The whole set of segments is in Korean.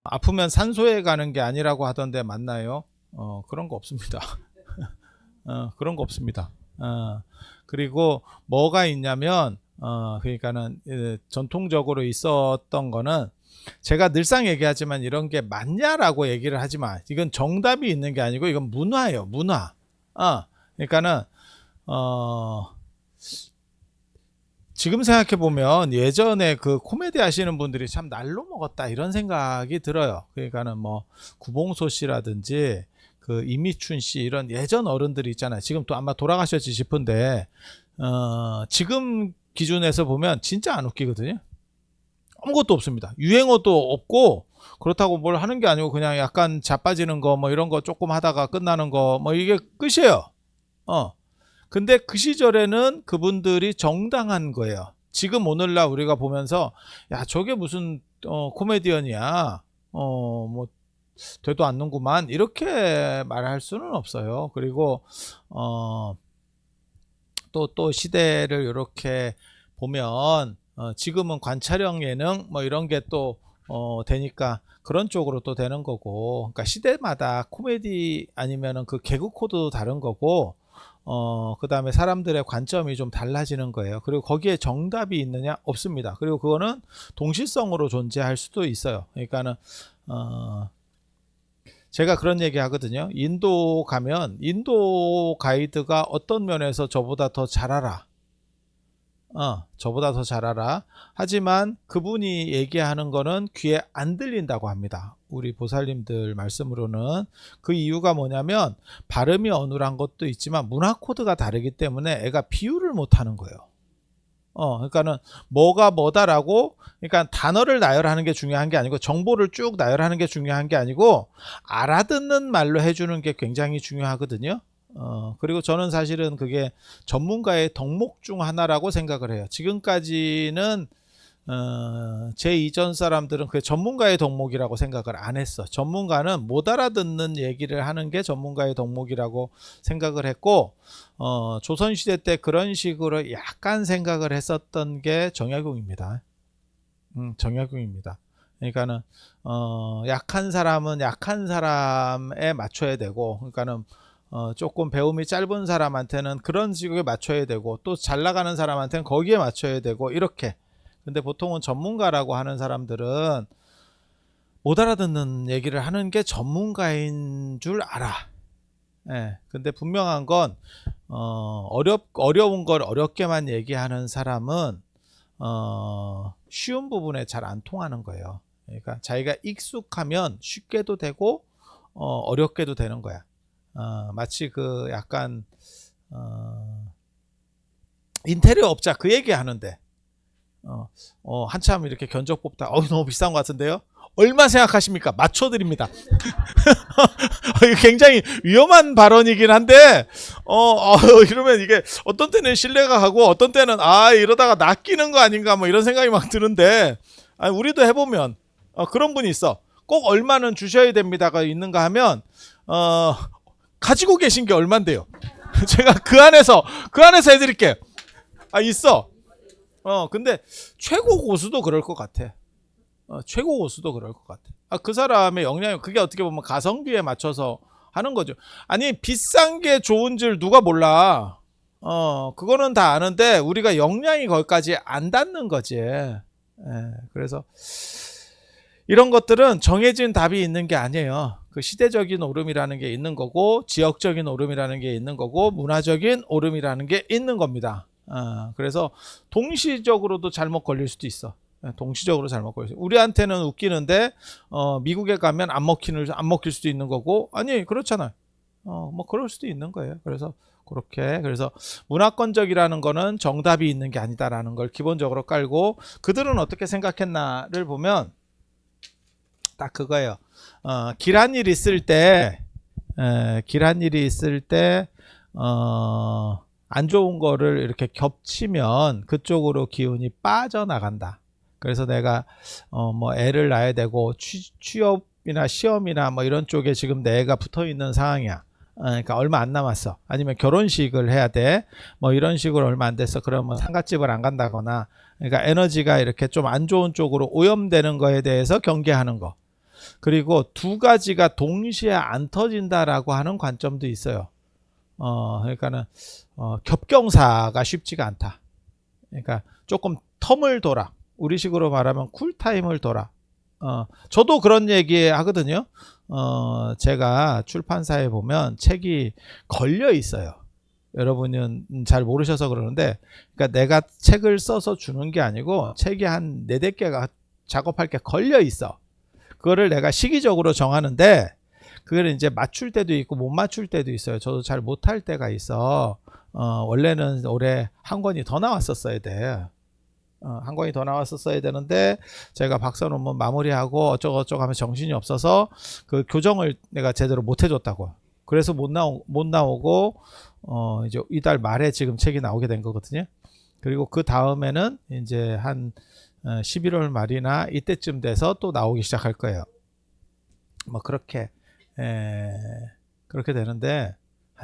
아프면 산소에 가는 게 아니라고 하던데 맞나요? 그런 거 없습니다. 그런 거 없습니다. 그리고 뭐가 있냐면 그러니까는 전통적으로 있었던 거는 제가 늘상 얘기하지만 이런 게 맞냐라고 얘기를 하지 마. 이건 정답이 있는 게 아니고 이건 문화예요. 문화. 그러니까는 지금 생각해 보면 예전에 그 코미디 하시는 분들이 참 날로 먹었다 이런 생각이 들어요. 그러니까는 뭐 구봉소 씨라든지 그 이미춘 씨 이런 예전 어른들이 있잖아요. 지금 또 아마 돌아가셨지 싶은데 지금 기준에서 보면 진짜 안 웃기거든요. 아무것도 없습니다. 유행어도 없고 그렇다고 뭘 하는 게 아니고 그냥 약간 자빠지는 거 뭐 이런 거 조금 하다가 끝나는 거 뭐 이게 끝이에요. 근데 그 시절에는 그분들이 정당한 거예요. 지금 오늘날 우리가 보면서 야 저게 무슨 코미디언이야. 뭐 되도 않는구만 이렇게 말할 수는 없어요. 그리고 또 시대를 이렇게 보면 지금은 관찰형 예능 뭐 이런 게 또 되니까 그런 쪽으로 또 되는 거고, 그러니까 시대마다 코미디 아니면은 그 개그 코드도 다른 거고, 그 다음에 사람들의 관점이 좀 달라지는 거예요. 그리고 거기에 정답이 있느냐? 없습니다. 그리고 그거는 동시성으로 존재할 수도 있어요. 그러니까는 제가 그런 얘기 하거든요. 인도 가면 인도 가이드가 어떤 면에서 저보다 더 잘 알아. 저보다 더 잘 알아. 하지만 그분이 얘기하는 거는 귀에 안 들린다고 합니다. 우리 보살님들 말씀으로는. 그 이유가 뭐냐면 발음이 어눌한 것도 있지만 문화 코드가 다르기 때문에 애가 비유를 못 하는 거예요. 그러니까는 뭐가 뭐다라고, 그러니까 단어를 나열하는 게 중요한 게 아니고 정보를 쭉 나열하는 게 중요한 게 아니고 알아듣는 말로 해주는 게 굉장히 중요하거든요. 그리고 저는 사실은 그게 전문가의 덕목 중 하나라고 생각을 해요. 지금까지는 제 이전 사람들은 그게 전문가의 덕목이라고 생각을 안 했어. 전문가는 못 알아듣는 얘기를 하는 게 전문가의 덕목이라고 생각을 했고, 조선시대 때 그런 식으로 약간 생각을 했었던 게 정약용입니다. 정약용입니다. 그러니까는 약한 사람은 약한 사람에 맞춰야 되고, 그러니까는 조금 배움이 짧은 사람한테는 그런 식으로 맞춰야 되고, 또 잘 나가는 사람한테는 거기에 맞춰야 되고, 이렇게. 근데 보통은 전문가라고 하는 사람들은 못 알아듣는 얘기를 하는 게 전문가인 줄 알아. 예. 근데 분명한 건 어려운 걸 어렵게만 얘기하는 사람은 쉬운 부분에 잘 안 통하는 거예요. 그러니까 자기가 익숙하면 쉽게도 되고 어렵게도 되는 거야. 마치 그 약간 인테리어 업자 그 얘기 하는데 한참 이렇게 견적 뽑다 너무 비싼 것 같은데요? 얼마 생각하십니까? 맞춰드립니다. 굉장히 위험한 발언이긴 한데 이러면 이게 어떤 때는 신뢰가 가고 어떤 때는 이러다가 낚이는 거 아닌가 뭐 이런 생각이 막 드는데, 우리도 해보면 그런 분이 있어. 꼭 얼마는 주셔야 됩니다가 있는가 하면 가지고 계신 게 얼만데요. 제가 그 안에서 해드릴게. 있어. 근데 최고 고수도 그럴 것 같아. 최고 고수도 그럴 것 같아. 그 사람의 역량이 그게 어떻게 보면 가성비에 맞춰서 하는 거죠. 아니 비싼 게 좋은 줄 누가 몰라. 그거는 다 아는데 우리가 역량이 거기까지 안 닿는 거지. 그래서 이런 것들은 정해진 답이 있는 게 아니에요. 그 시대적인 오름이라는 게 있는 거고, 지역적인 오름이라는 게 있는 거고, 문화적인 오름이라는 게 있는 겁니다. 그래서 동시적으로도 잘못 걸릴 수도 있어. 동시적으로 잘못 걸릴 수 있어. 우리한테는 웃기는데 미국에 가면 안 먹힐 수도 있는 거고, 아니 그렇잖아요. 뭐 그럴 수도 있는 거예요. 그래서 그래서 문화권적이라는 거는 정답이 있는 게 아니다라는 걸 기본적으로 깔고, 그들은 어떻게 생각했나를 보면 딱 그거예요. 길한 일 있을 때 안 좋은 거를 이렇게 겹치면 그쪽으로 기운이 빠져나간다. 그래서 내가 뭐 애를 낳아야 되고 취업이나 시험이나 뭐 이런 쪽에 지금 내 애가 붙어 있는 상황이야. 그러니까 얼마 안 남았어. 아니면 결혼식을 해야 돼. 뭐 이런 식으로 얼마 안 됐어. 그러면 상갓집을 안 간다거나, 그러니까 에너지가 이렇게 좀 안 좋은 쪽으로 오염되는 거에 대해서 경계하는 거. 그리고 두 가지가 동시에 안 터진다라고 하는 관점도 있어요. 그러니까는 겹경사가 쉽지가 않다. 그러니까 조금 텀을 둬라. 우리식으로 말하면 쿨타임을 둬라. 저도 그런 얘기 하거든요. 제가 출판사에 보면 책이 걸려 있어요. 여러분은 잘 모르셔서 그러는데, 그러니까 내가 책을 써서 주는 게 아니고 책이 한 4-5개가 작업할 게 걸려 있어. 그거를 내가 시기적으로 정하는데 그걸 이제 맞출 때도 있고 못 맞출 때도 있어요. 저도 잘 못할 때가 있어. 원래는 올해 한 권이 더 나왔었어야 돼. 한 권이 더 나왔었어야 되는데 제가 박사 논문 마무리하고 어쩌고저쩌고 하면 정신이 없어서 그 교정을 내가 제대로 못 해줬다고. 그래서 못 나오고 이제 이달 말에 지금 책이 나오게 된 거거든요. 그리고 그 다음에는 이제 한 11월 말이나 이때쯤 돼서 또 나오기 시작할 거예요. 뭐 그렇게 되는데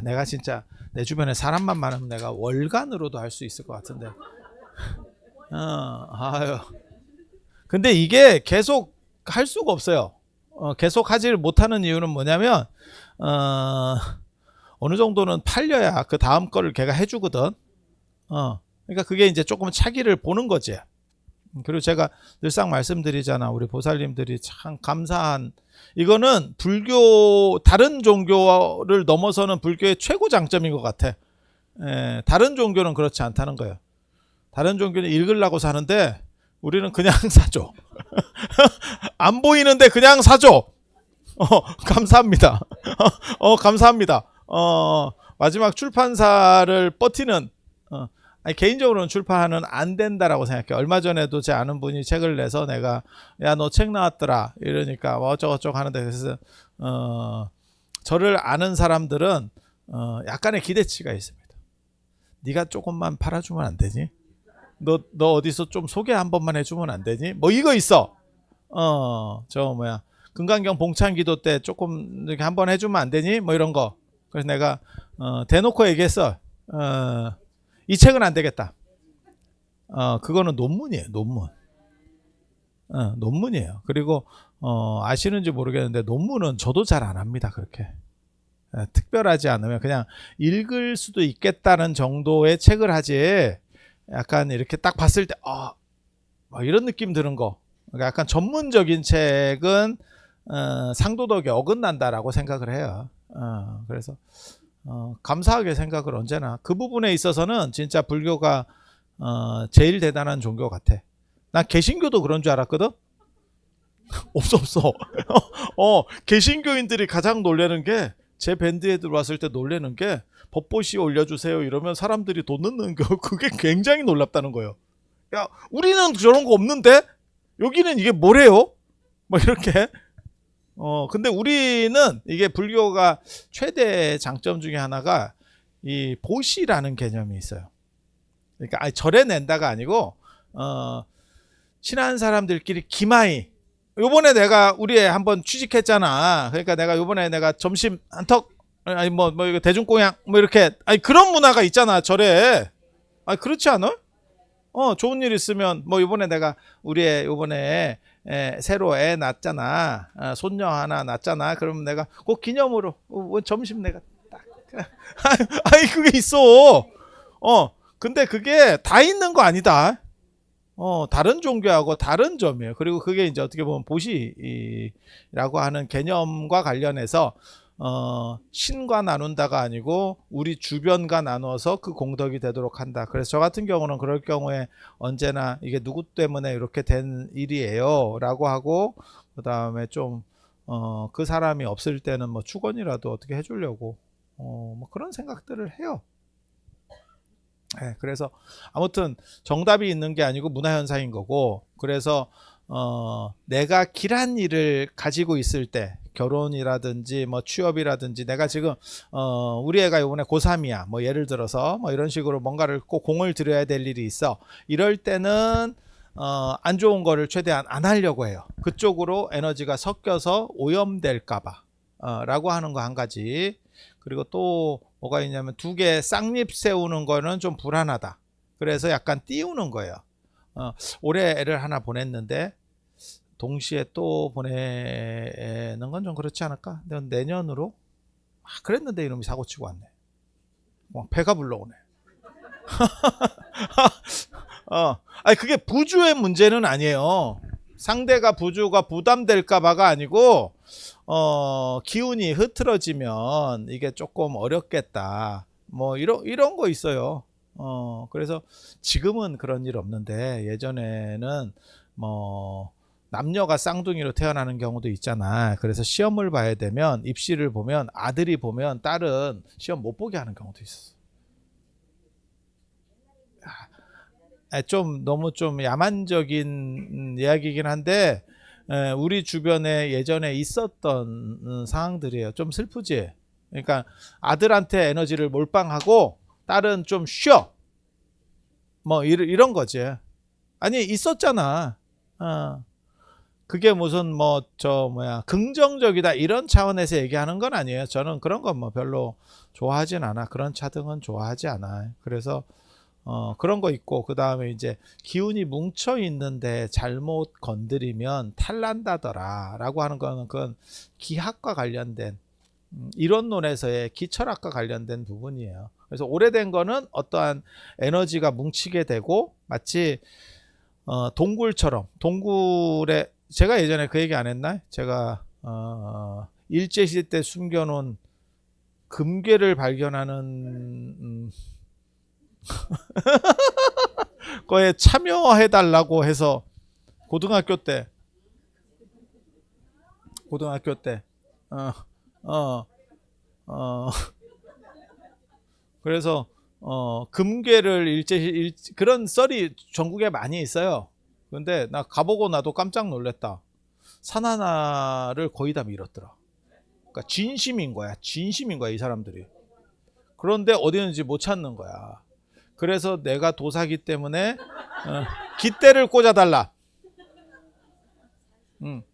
내가 진짜 내 주변에 사람만 많으면 내가 월간으로도 할 수 있을 것 같은데. 아유. 근데 이게 계속 할 수가 없어요. 계속 하지를 못하는 이유는 뭐냐면 어느 정도는 팔려야 그 다음 거를 걔가 해주거든. 그러니까 그게 이제 조금 차기를 보는 거지. 그리고 제가 늘상 말씀드리잖아. 우리 보살님들이 참 감사한, 이거는 불교 다른 종교를 넘어서는 불교의 최고 장점인 것 같아. 다른 종교는 그렇지 않다는 거예요. 다른 종교는 읽으려고 사는데 우리는 그냥 사줘. 안 보이는데 그냥 사줘. 감사합니다. 감사합니다. 마지막 출판사를 버티는, 아니, 개인적으로는 출판은 안 된다라고 생각해. 얼마 전에도 제 아는 분이 책을 내서 내가, 야, 너 책 나왔더라 이러니까 뭐 어쩌고저쩌고 하는데, 그래서 저를 아는 사람들은 약간의 기대치가 있습니다. 네가 조금만 팔아주면 안 되니? 너 어디서 좀 소개 한 번만 해주면 안 되니? 뭐 이거 있어. 저 뭐야, 금강경 봉찬기도 때 조금 이렇게 한번 해주면 안 되니? 뭐 이런 거. 그래서 내가 대놓고 얘기했어. 이 책은 안 되겠다. 그거는 논문이에요. 논문. 논문이에요. 그리고 아시는지 모르겠는데 논문은 저도 잘 안 합니다. 그렇게 특별하지 않으면 그냥 읽을 수도 있겠다는 정도의 책을 하지, 약간 이렇게 딱 봤을 때 막 이런 느낌 드는 거, 그러니까 약간 전문적인 책은 상도덕에 어긋난다라고 생각을 해요. 그래서 감사하게 생각을 언제나 그 부분에 있어서는 진짜 불교가 제일 대단한 종교 같아. 난 개신교도 그런 줄 알았거든. 없어. 개신교인들이 가장 놀라는 게, 제 밴드에 들어왔을 때 놀라는 게, 법보시 올려주세요 이러면 사람들이 돈 넣는 거, 그게 굉장히 놀랍다는 거예요. 야, 우리는 저런 거 없는데 여기는 이게 뭐래요? 뭐 이렇게. 근데 우리는 이게 불교가 최대 장점 중에 하나가 이 보시라는 개념이 있어요. 그러니까 절에 낸다가 아니고 친한 사람들끼리 기마이. 요번에 내가 우리 애 한번 취직했잖아. 그러니까 내가 요번에 내가 점심 한턱, 아니 뭐 이거 대중공양 뭐 이렇게, 아니 그런 문화가 있잖아 절에. 그렇지 않아? 좋은 일 있으면 뭐 요번에 내가 우리 애 요번에 새로 애 낳았잖아. 손녀 하나 낳았잖아. 그러면 내가 그 기념으로 점심 내가 딱 아니 그게 있어. 근데 그게 다 있는 거 아니다. 다른 종교하고 다른 점이에요. 그리고 그게 이제 어떻게 보면 보시라고 하는 개념과 관련해서 신과 나눈다가 아니고 우리 주변과 나눠서 그 공덕이 되도록 한다. 그래서 저 같은 경우는 그럴 경우에 언제나 이게 누구 때문에 이렇게 된 일이에요 라고 하고, 그 다음에 좀 그 사람이 없을 때는 뭐 축원이라도 어떻게 해주려고 뭐 그런 생각들을 해요. 그래서 아무튼 정답이 있는 게 아니고 문화현상인 거고, 그래서 내가 길한 일을 가지고 있을 때, 결혼이라든지 뭐 취업이라든지, 내가 지금 우리 애가 이번에 고3이야 뭐 예를 들어서 뭐 이런 식으로 뭔가를 꼭 공을 들여야 될 일이 있어. 이럴 때는 안 좋은 거를 최대한 안 하려고 해요. 그쪽으로 에너지가 섞여서 오염될까봐 라고 하는 거 한 가지. 그리고 또 뭐가 있냐면, 2개 쌍립 세우는 거는 좀 불안하다. 그래서 약간 띄우는 거예요. 올해 애를 하나 보냈는데 동시에 또 보내는 건 좀 그렇지 않을까? 내년으로 그랬는데 이놈이 사고 치고 왔네. 배가 불러오네. 아니 그게 부주의 문제는 아니에요. 상대가 부주가 부담될까봐가 아니고 기운이 흐트러지면 이게 조금 어렵겠다. 뭐 이런 거 있어요. 그래서 지금은 그런 일 없는데 예전에는 뭐 남녀가 쌍둥이로 태어나는 경우도 있잖아. 그래서 시험을 봐야 되면 입시를 보면 아들이 보면 딸은 시험 못 보게 하는 경우도 있었어. 좀 너무 좀 야만적인 이야기이긴 한데 우리 주변에 예전에 있었던 상황들이에요. 좀 슬프지. 그러니까 아들한테 에너지를 몰빵하고 딸은 좀 쉬어. 뭐 이런 거지. 아니 있었잖아. 그게 무슨 뭐 긍정적이다 이런 차원에서 얘기하는 건 아니에요. 저는 그런 건 뭐 별로 좋아하진 않아. 그런 차등은 좋아하지 않아. 그래서 그런 거 있고 그 다음에 이제 기운이 뭉쳐 있는데 잘못 건드리면 탈난다더라 라고 하는 거는 그건 기학과 관련된 이론론에서의 기철학과 관련된 부분이에요. 그래서 오래된 거는 어떠한 에너지가 뭉치게 되고 마치 동굴처럼 동굴에 제가 예전에 그 얘기 안 했나? 제가 일제시대 때 숨겨놓은 금괴를 발견하는 거에 참여해달라고 해서 고등학교 때 그래서 금괴를 그런 썰이 전국에 많이 있어요. 근데 나 가보고 나도 깜짝 놀랐다. 산 하나를 거의 다 밀었더라. 그러니까 진심인 거야 이 사람들이. 그런데 어디 있는지 못 찾는 거야. 그래서 내가 도사기 때문에 깃대를 꽂아달라.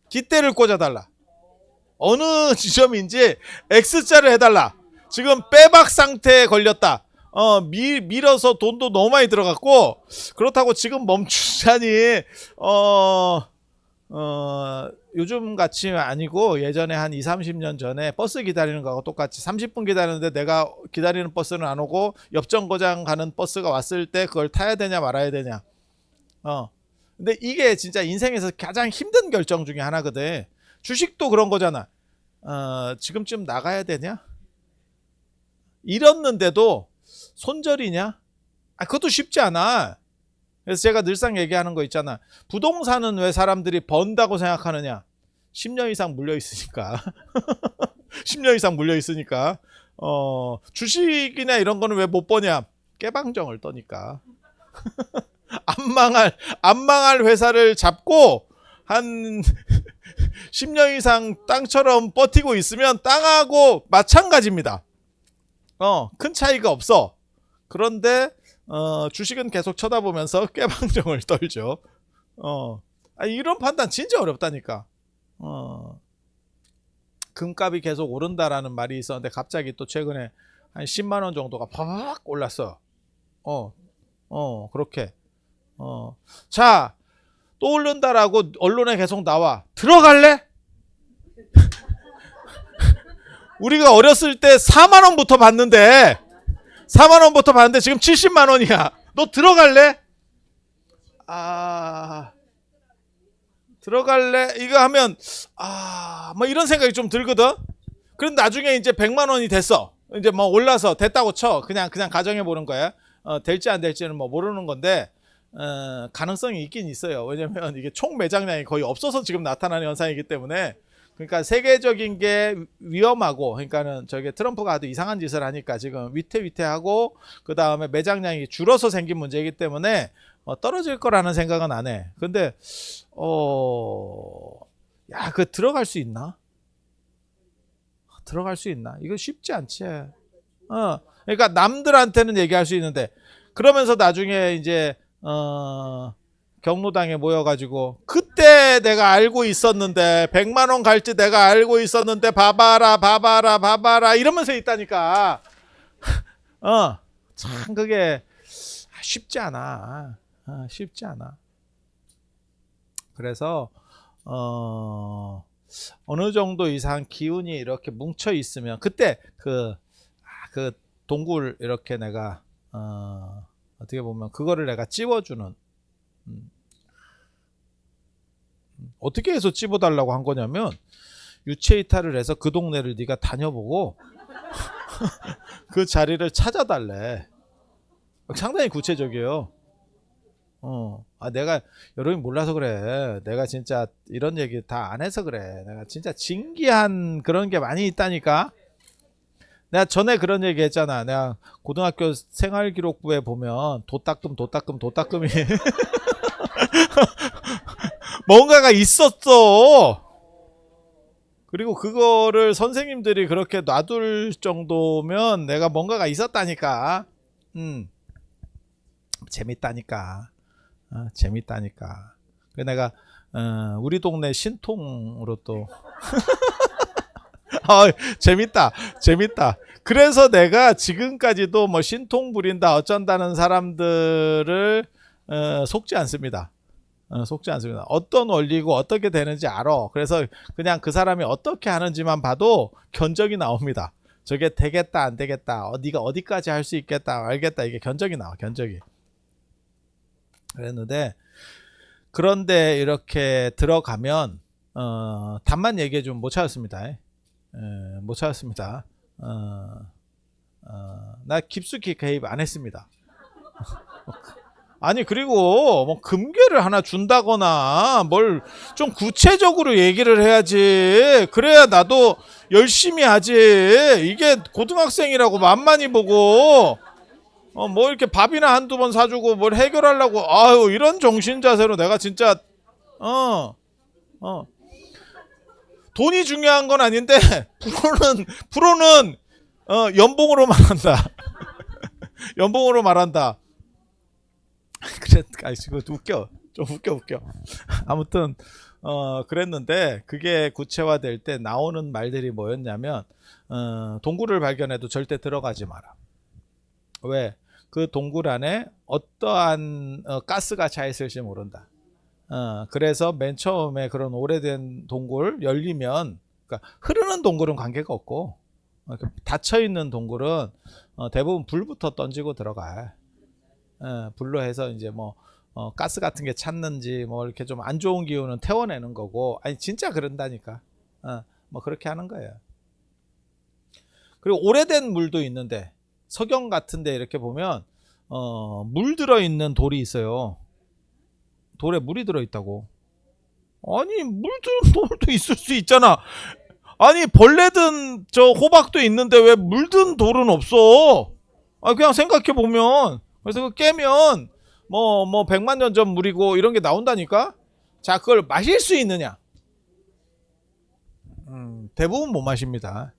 깃대를 꽂아달라. 어느 지점인지 X자를 해달라. 지금 빼박 상태에 걸렸다. 밀어서 돈도 너무 많이 들어갔고 그렇다고 지금 멈추자니 요즘 같이 아니고 예전에 한 2-30년 전에 버스 기다리는 거하고 똑같이 30분 기다리는데 내가 기다리는 버스는 안 오고 옆 정거장 가는 버스가 왔을 때 그걸 타야 되냐 말아야 되냐. 근데 이게 진짜 인생에서 가장 힘든 결정 중에 하나거든. 주식도 그런 거잖아. 지금쯤 나가야 되냐? 잃었는데도 손절이냐? 그것도 쉽지 않아. 그래서 제가 늘상 얘기하는 거 있잖아. 부동산은 왜 사람들이 번다고 생각하느냐? 10년 이상 물려 있으니까. 10년 이상 물려 있으니까. 주식이나 이런 거는 왜 못 버냐? 깨방정을 떠니까. 안 망할 회사를 잡고 한 10년 이상 땅처럼 버티고 있으면 땅하고 마찬가지입니다. 큰 차이가 없어. 그런데 주식은 계속 쳐다보면서 깨방정을 떨죠. 이런 판단 진짜 어렵다니까. 금값이 계속 오른다라는 말이 있었는데 갑자기 또 최근에 한 10만 원 정도가 팍 올랐어. 그렇게. 자, 또 오른다라고 언론에 계속 나와. 들어갈래? 우리가 어렸을 때 4만 원부터 받는데 4만 원부터 받는데 지금 70만 원이야. 너 들어갈래? 들어갈래? 이거 하면 뭐 이런 생각이 좀 들거든. 그런데 나중에 이제 100만 원이 됐어. 이제 뭐 올라서 됐다고 쳐. 그냥 가정해 보는 거야. 될지 안 될지는 뭐 모르는 건데 가능성이 있긴 있어요. 왜냐면 이게 총 매장량이 거의 없어서 지금 나타나는 현상이기 때문에. 그러니까 세계적인 게 위험하고, 그러니까는 저게 트럼프가 아주 이상한 짓을 하니까 지금 위태위태하고, 그 다음에 매장량이 줄어서 생긴 문제이기 때문에 떨어질 거라는 생각은 안 해. 근데 그 들어갈 수 있나? 들어갈 수 있나? 이거 쉽지 않지. 그러니까 남들한테는 얘기할 수 있는데, 그러면서 나중에 이제 경로당에 모여가지고 그때 내가 알고 있었는데 100만 원 갈지 내가 알고 있었는데 봐봐라 이러면서 있다니까. 참 그게 쉽지 않아. 쉽지 않아. 그래서 어느 정도 이상 기운이 이렇게 뭉쳐 있으면 그때 그 동굴 이렇게 내가 어떻게 보면 그거를 내가 찝어주는 음, 어떻게 해서 찝어달라고 한 거냐면 유체 이탈을 해서 그 동네를 네가 다녀보고 그 자리를 찾아달래. 상당히 구체적이에요. 내가 여러분이 몰라서 그래. 내가 진짜 이런 얘기 다 안 해서 그래. 내가 진짜 진기한 그런 게 많이 있다니까. 내가 전에 그런 얘기 했잖아. 내가 고등학교 생활기록부에 보면 도따금이 뭔가가 있었어. 그리고 그거를 선생님들이 그렇게 놔둘 정도면 내가 뭔가가 있었다니까. 재밌다니까. 재밌다니까. 그 내가 우리 동네 신통으로 또 재밌다. 그래서 내가 지금까지도 뭐 신통 부린다 어쩐다는 사람들을 속지 않습니다. 속지 않습니다. 어떤 원리고 어떻게 되는지 알아. 그래서 그냥 그 사람이 어떻게 하는지만 봐도 견적이 나옵니다. 저게 되겠다 안 되겠다. 네가 어디까지 할 수 있겠다 알겠다. 이게 견적이 나와. 견적이. 그랬는데 그런데 이렇게 들어가면 답만 얘기해 주면 못 찾았습니다. 못 찾았습니다. 나 깊숙이 개입 안 했습니다. 아니 그리고 뭐 금괴를 하나 준다거나 뭘 좀 구체적으로 얘기를 해야지. 그래야 나도 열심히 하지. 이게 고등학생이라고 만만히 보고 뭐 이렇게 밥이나 한두 번 사주고 뭘 해결하려고 아유 이런 정신 자세로 내가 진짜 어 돈이 중요한 건 아닌데 프로는 연봉으로 말한다. 연봉으로 말한다. 그래, 이거 웃겨. 좀 웃겨. 아무튼, 그랬는데, 그게 구체화될 때 나오는 말들이 뭐였냐면, 동굴을 발견해도 절대 들어가지 마라. 왜? 그 동굴 안에 어떠한 가스가 차 있을지 모른다. 그래서 맨 처음에 그런 오래된 동굴 열리면, 그러니까 흐르는 동굴은 관계가 없고, 닫혀있는 동굴은 대부분 불부터 던지고 들어가. 불로 해서 이제 뭐 가스 같은 게 찼는지 뭐 이렇게 좀 안 좋은 기운은 태워내는 거고 아니 진짜 그런다니까 뭐 그렇게 하는 거예요. 그리고 오래된 물도 있는데 석영 같은데 이렇게 보면 물 들어있는 돌이 있어요. 돌에 물이 들어있다고. 아니 물 든 돌도 있을 수 있잖아. 아니 벌레든 저 호박도 있는데 왜 물든 돌은 없어. 그냥 생각해 보면 그래서 그 깨면 뭐 100만 년 전 물이고 이런 게 나온다니까. 자 그걸 마실 수 있느냐. 대부분 못 마십니다.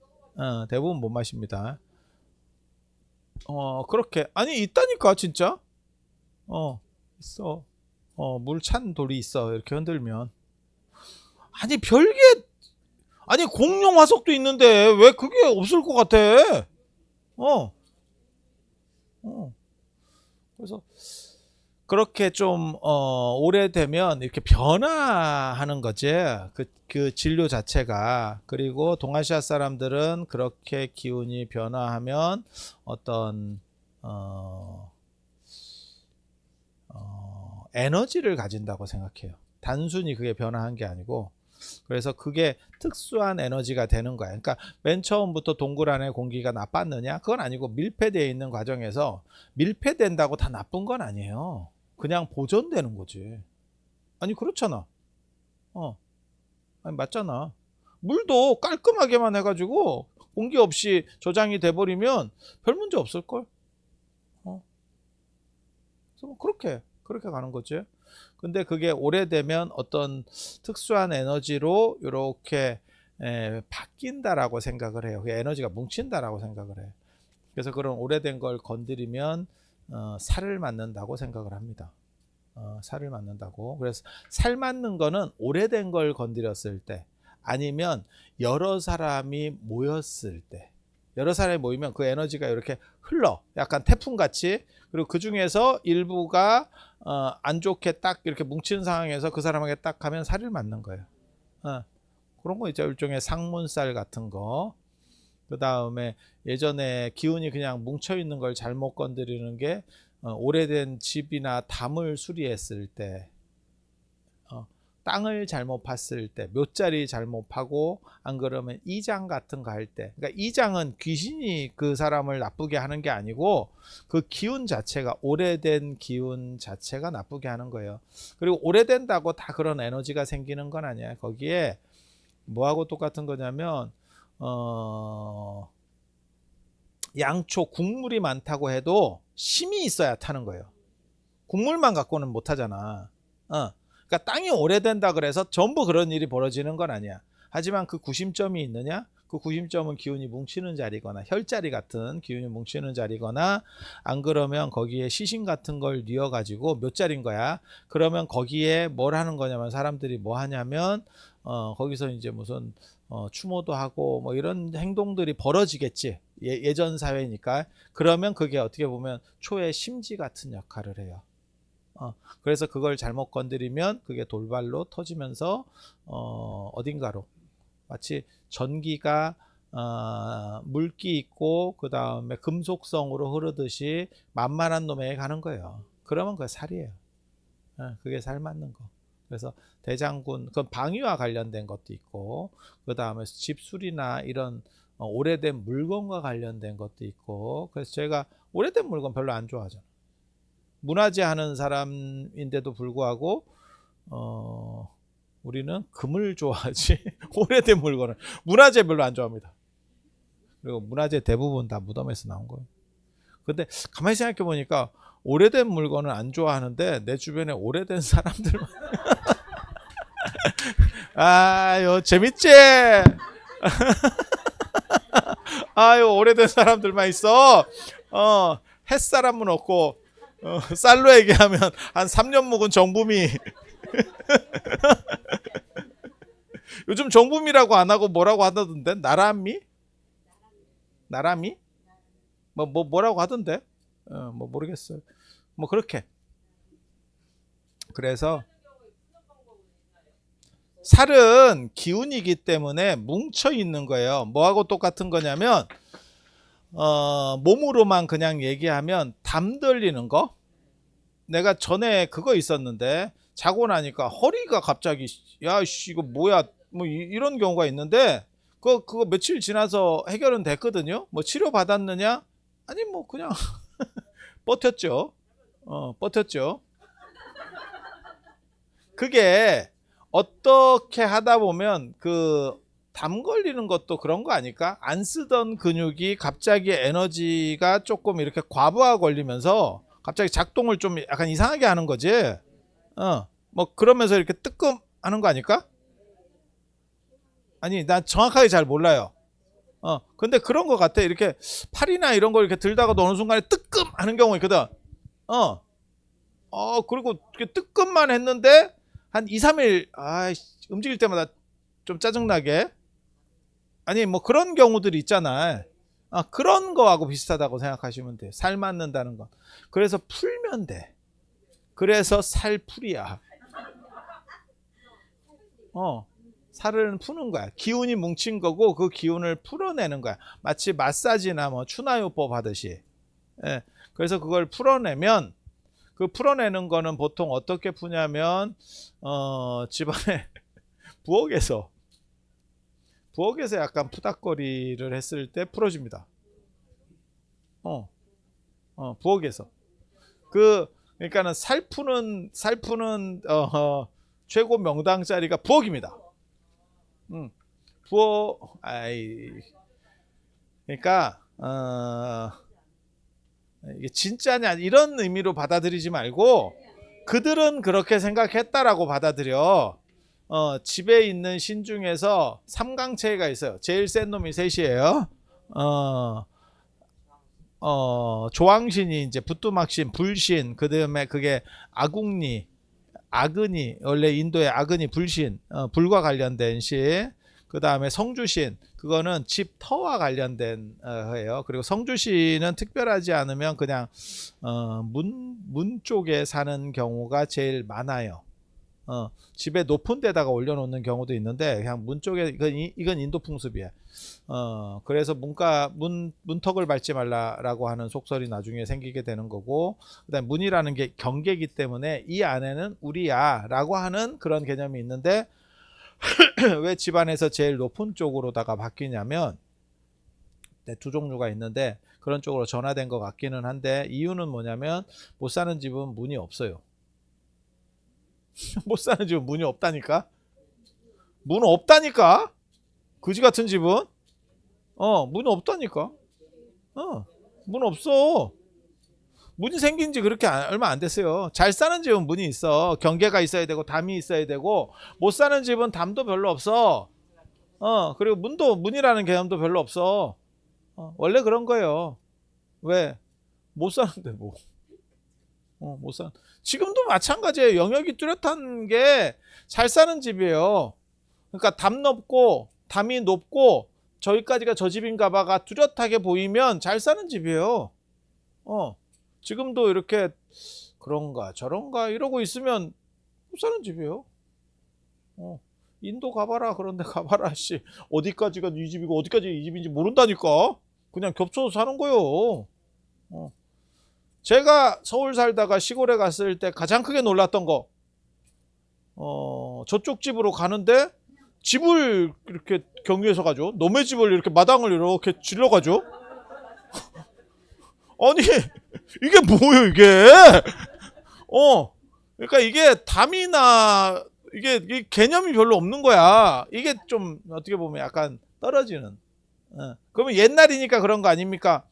대부분 못 마십니다. 그렇게 아니 있다니까 진짜. 있어. 물 찬 돌이 있어. 이렇게 흔들면 아니 별게 아니 공룡 화석도 있는데 왜 그게 없을 것 같아. 그래서 그렇게 좀 오래되면 이렇게 변화하는 거지. 그 진료 자체가. 그리고 동아시아 사람들은 그렇게 기운이 변화하면 어떤 에너지를 가진다고 생각해요. 단순히 그게 변화한 게 아니고. 그래서 그게 특수한 에너지가 되는 거야. 그러니까 맨 처음부터 동굴 안에 공기가 나빴느냐? 그건 아니고 밀폐되어 있는 과정에서 밀폐된다고 다 나쁜 건 아니에요. 그냥 보존되는 거지. 아니 그렇잖아. 아니 맞잖아. 물도 깔끔하게만 해가지고 공기 없이 저장이 돼버리면 별 문제 없을걸. 그래서 뭐 그렇게 가는 거지. 근데 그게 오래되면 어떤 특수한 에너지로 이렇게 바뀐다라고 생각을 해요. 그 에너지가 뭉친다라고 생각을 해요. 그래서 그런 오래된 걸 건드리면 살을 맞는다고 생각을 합니다. 살을 맞는다고. 그래서 살 맞는 거는 오래된 걸 건드렸을 때 아니면 여러 사람이 모였을 때 여러 사람이 모이면 그 에너지가 이렇게 흘러 약간 태풍같이. 그리고 그 중에서 일부가 안 좋게 딱 이렇게 뭉친 상황에서 그 사람에게 딱 가면 살을 맞는 거예요. 어, 그런 거 있죠. 일종의 상문살 같은 거. 그 다음에 예전에 기운이 그냥 뭉쳐 있는 걸 잘못 건드리는 게 오래된 집이나 담을 수리했을 때, 땅을 잘못 팠을 때, 묘자리 잘못 파고, 안 그러면 이장 같은 거 할 때, 그러니까 이장은 귀신이 그 사람을 나쁘게 하는 게 아니고 그 기운 자체가, 오래된 기운 자체가 나쁘게 하는 거예요. 그리고 오래된다고 다 그런 에너지가 생기는 건 아니야. 거기에 뭐하고 똑같은 거냐면 양초 국물이 많다고 해도 심이 있어야 타는 거예요. 국물만 갖고는 못 하잖아. 그러니까 땅이 오래된다 그래서 전부 그런 일이 벌어지는 건 아니야. 하지만 그 구심점이 있느냐? 그 구심점은 기운이 뭉치는 자리거나 혈자리 같은 기운이 뭉치는 자리거나, 안 그러면 거기에 시신 같은 걸 뉘어 가지고 몇 자리인 거야. 그러면 거기에 뭘 하는 거냐면, 사람들이 뭐 하냐면 거기서 이제 무슨 추모도 하고 뭐 이런 행동들이 벌어지겠지. 예전 사회니까. 그러면 그게 어떻게 보면 초의 심지 같은 역할을 해요. 그래서 그걸 잘못 건드리면 그게 돌발로 터지면서 어딘가로, 마치 전기가 물기 있고 그 다음에 금속성으로 흐르듯이 만만한 놈에게 가는 거예요. 그러면 그게 살이에요. 그게 살 맞는 거. 그래서 대장군, 그 방위와 관련된 것도 있고, 그 다음에 집술이나 이런 오래된 물건과 관련된 것도 있고. 그래서 제가 오래된 물건 별로 안 좋아하잖아요. 문화재 하는 사람인데도 불구하고 우리는 금을 좋아하지 오래된 물건을, 문화재 별로 안 좋아합니다. 그리고 문화재 대부분 다 무덤에서 나온 거예요. 근데 가만히 생각해 보니까 오래된 물건을 안 좋아하는데 내 주변에 오래된 사람들만 아유 재밌지. 아유 오래된 사람들만 있어. 햇사람은 없고, 쌀로 얘기하면 한 3년 묵은 정부미. 요즘 정부미라고 안 하고 뭐라고 하던데? 나라미? 나라미? 뭐라고 하던데? 뭐 모르겠어요. 뭐 그렇게. 그래서 살은 기운이기 때문에 뭉쳐 있는 거예요. 뭐하고 똑같은 거냐면 몸으로만 그냥 얘기하면 담 들리는 거. 내가 전에 그거 있었는데 자고 나니까 허리가 갑자기, 야씨 이거 뭐야, 뭐 이런 경우가 있는데, 그거 며칠 지나서 해결은 됐거든요. 뭐 치료 받았느냐? 아니 뭐 그냥 버텼죠. 버텼죠. 그게 어떻게 하다 보면 그 담 걸리는 것도 그런 거 아닐까? 안 쓰던 근육이 갑자기 에너지가 조금 이렇게 과부하 걸리면서 갑자기 작동을 좀 약간 이상하게 하는 거지. 뭐 그러면서 이렇게 뜨끔 하는 거 아닐까? 아니 난 정확하게 잘 몰라요. 근데 그런 거 같아. 이렇게 팔이나 이런 걸 이렇게 들다가도 어느 순간에 뜨끔 하는 경우 있거든. 그리고 이렇게 뜨끔만 했는데 한 2, 3일 움직일 때마다 좀 짜증나게. 아니 뭐 그런 경우들이 있잖아. 그런 거하고 비슷하다고 생각하시면 돼. 살 맞는다는 건. 그래서 풀면 돼. 그래서 살풀이야. 살을 푸는 거야. 기운이 뭉친 거고 그 기운을 풀어내는 거야. 마치 마사지나 뭐 추나요법 하듯이. 예. 그래서 그걸 풀어내면, 그 풀어내는 거는 보통 어떻게 푸냐면 집안에 부엌에서 약간 푸닥거리를 했을 때 풀어줍니다. 부엌에서. 그러니까는 살 푸는 최고 명당 자리가 부엌입니다. 부엌, 그러니까 이게 진짜냐 이런 의미로 받아들이지 말고, 그들은 그렇게 생각했다라고 받아들여. 집에 있는 신 중에서 삼강체가 있어요. 제일 센 놈이 셋이에요. 조왕신이 이제 부뚜막신, 불신, 그 다음에 그게 아궁니, 아그니, 원래 인도의 아그니 불신, 불과 관련된 신. 그 다음에 성주신, 그거는 집 터와 관련된 해요. 그리고 성주신은 특별하지 않으면 그냥 문 쪽에 사는 경우가 제일 많아요. 집에 높은 데다가 올려놓는 경우도 있는데 그냥 문 쪽에 이건 인도 풍습이에요. 그래서 문턱을 밟지 말라라고 하는 속설이 나중에 생기게 되는 거고, 그다음 문이라는 게 경계이기 때문에 이 안에는 우리야라고 하는 그런 개념이 있는데 왜 집안에서 제일 높은 쪽으로다가 바뀌냐면 두 종류가 있는데 그런 쪽으로 전화된 것 같기는 한데 이유는 뭐냐면 못 사는 집은 문이 없어요. 못 사는 집은 문이 없다니까. 문 없다니까. 그지 같은 집은 문이 없다니까. 문 없어. 문이 생긴 지 그렇게 얼마 안 됐어요. 잘 사는 집은 문이 있어. 경계가 있어야 되고 담이 있어야 되고, 못 사는 집은 담도 별로 없어. 그리고 문이라는 개념도 별로 없어. 원래 그런 거예요. 왜? 못 사는데 뭐. 못 사. 지금도 마찬가지예요. 영역이 뚜렷한 게 잘 사는 집이에요. 그러니까 담이 높고 저기까지가 저 집인가 봐가 뚜렷하게 보이면 잘 사는 집이에요. 지금도 이렇게 그런가 저런가 이러고 있으면 못 사는 집이에요. 인도 가봐라. 그런데 가봐라. 씨, 어디까지가 이 집이고 어디까지 이 집인지 모른다니까. 그냥 겹쳐서 사는 거예요. 제가 서울 살다가 시골에 갔을 때 가장 크게 놀랐던 거, 저쪽 집으로 가는데 집을 이렇게 경유해서 가죠. 남의 집을 이렇게 마당을 이렇게 질러가죠. 아니 이게 뭐예요 이게? 그러니까 이게 담이나 이게 개념이 별로 없는 거야. 이게 좀 어떻게 보면 약간 떨어지는. 그러면 옛날이니까 그런 거 아닙니까?